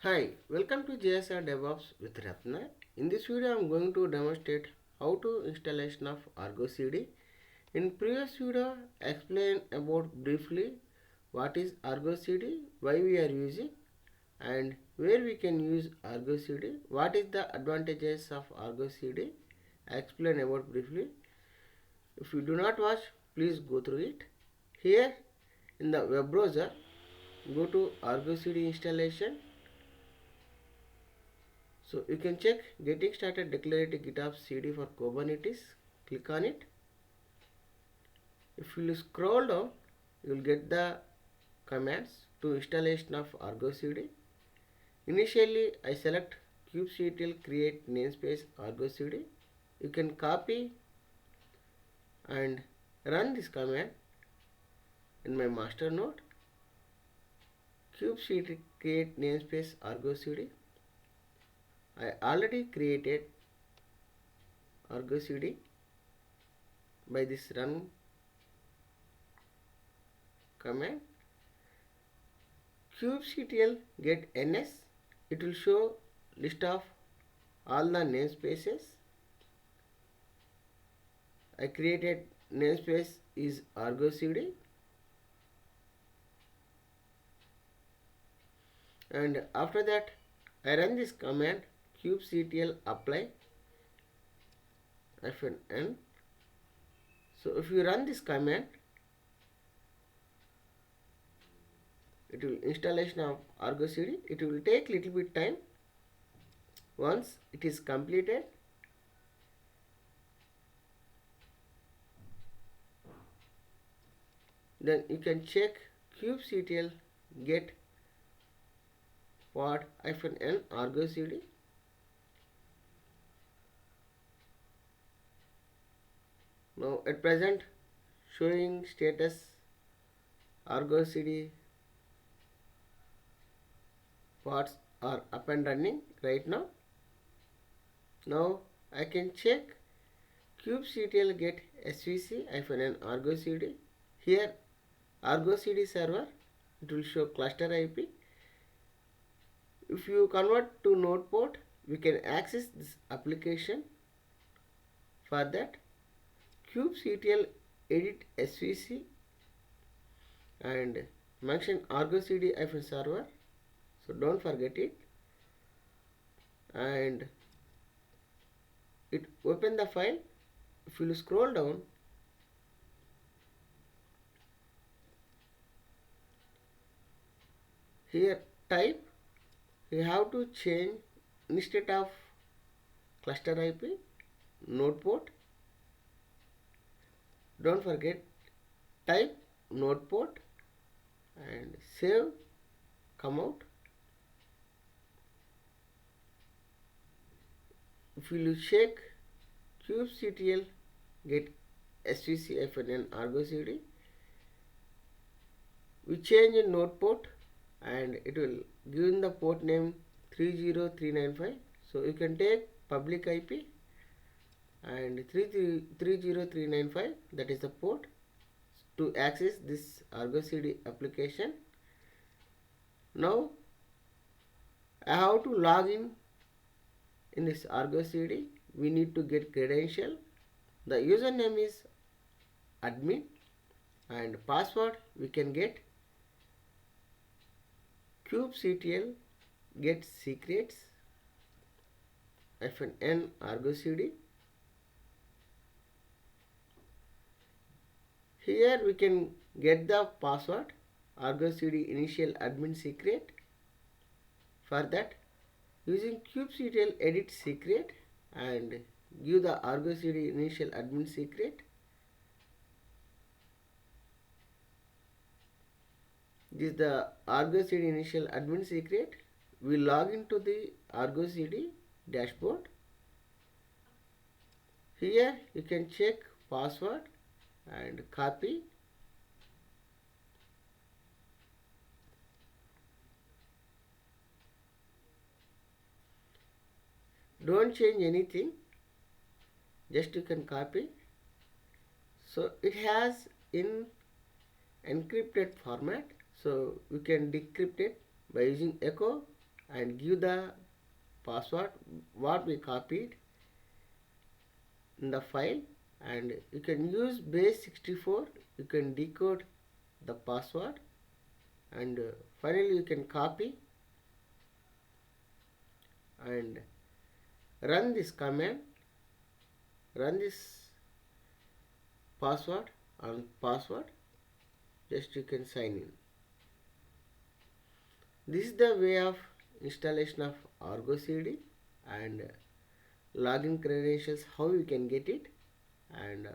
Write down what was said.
Hi, welcome to GS and DevOps with Ratna. In this video, I am going to demonstrate how to installation of ArgoCD. In previous video, I explained about briefly what is ArgoCD, why we are using, and where we can use ArgoCD. What is the advantages of ArgoCD? I explained about briefly. If you do not watch, please go through it. Here in the web browser, go to ArgoCD installation. So you can check getting started declarative GitOps CD for Kubernetes. Click on it. If you scroll down, you will get the commands to installation of ArgoCD. Initially, I select kubectl create namespace ArgoCD. You can copy and run this command in my master node. Kubectl create namespace ArgoCD. I already created ArgoCD by this run command. Kubectl get ns, it will show list of all the namespaces. I created namespace is ArgoCD, and after that I run this command kubectl apply -n. So if you run this command, it will installation of ArgoCD. It will take little bit time. Once it is completed, then you can check kubectl get pod -n ArgoCD. Now at present showing status ArgoCD pods are up and running right now. Now I can check kubectl get svc-n ArgoCD. Here ArgoCD server, it will show cluster IP. If you convert to node port, we can access this application. For that, kubectl edit svc and mention ArgoCD-server. So don't forget it. And it open the file. If you scroll down, here type, you have to change instead of cluster IP, node port. Don't forget, type node port and save, come out. If you check kubectl get svc-n ArgoCD, we change in node port and it will give in the port name 30395. So you can take public IP and 30395, that is the port to access this ArgoCD application. Now I have to log in this ArgoCD. We need to get credential. The username is admin and password we can get kubectl get secrets -n ArgoCD. Here we can get the password ArgoCD initial admin secret. For that, using kubectl edit secret and give the ArgoCD initial admin secret. This is the ArgoCD initial admin secret. We log into the ArgoCD dashboard. Here you can check password and copy. Don't change anything, just you can copy. So it has in encrypted format, so we can decrypt it by using echo and give the password what we copied in the file, and you can use base 64. You can decode the password, and finally you can copy and run this command, run this password on password, just you can sign in. This is the way of installation of ArgoCD and login credentials, how you can get it, and